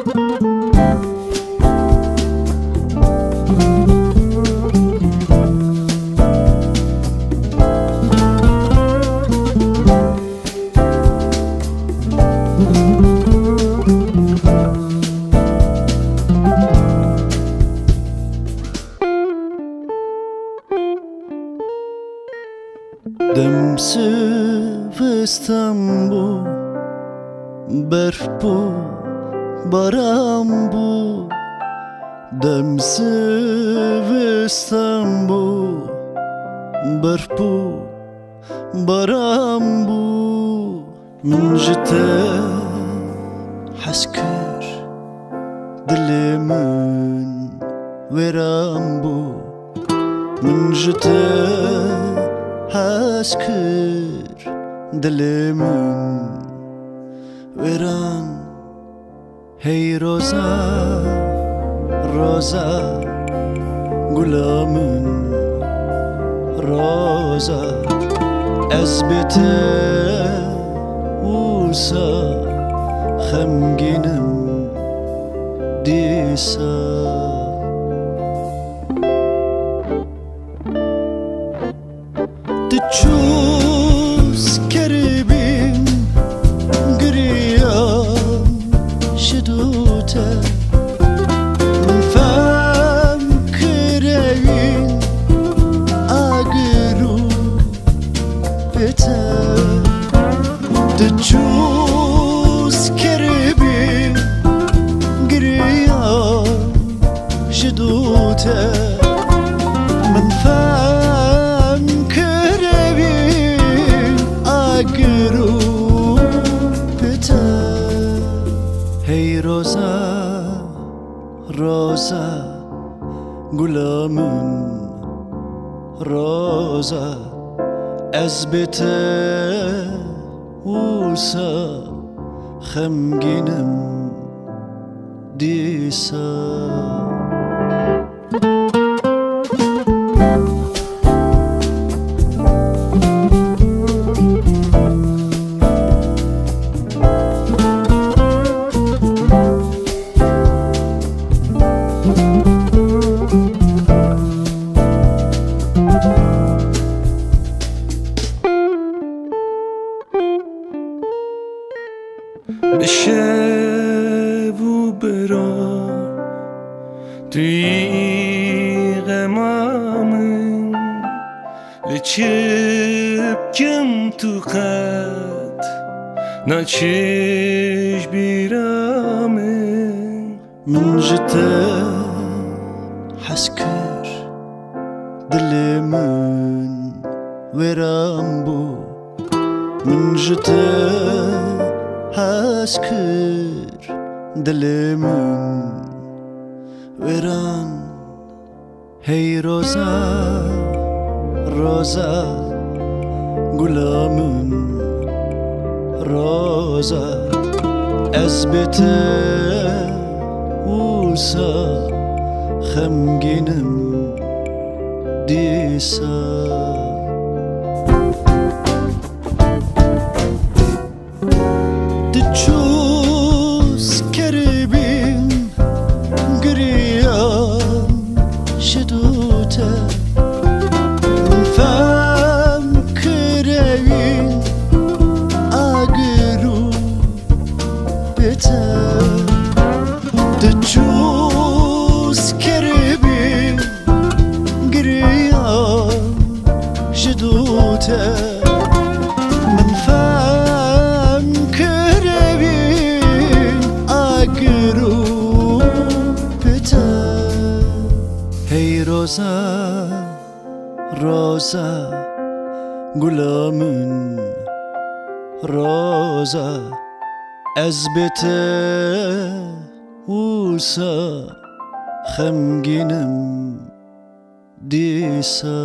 دم سوستم بو برف بو باران بو دم سوستم بو برف بو باران بو من جته حس کر دل من ویران بو من جته حس کر دل من ویران هی روزا روزا گلا من روزا از بته وسا خمگینم دیسا تشوس كربين قريام شدوته من فم كربين أقرو بته تشوس كربين قريام شدوته من فم قروبته هی روزا روزا گلا من روزا از بته وسا خمگینم دیسا بشو برا توی غمامن لچب کم تو خط نچش بیرامن من جته حس کر دل من ویران بو من جته حس کر دل من ویران هی روزا روزا گلا من روزا از بته وسا خمگینم دیسا تشوس كربين قريام شدوته من فم كربين أقرو بته تشوس كربين قريام شدوته من فم كربين أقرو بته هي روزا روزا گلا من روزا از بته وسا خمگینم دیسا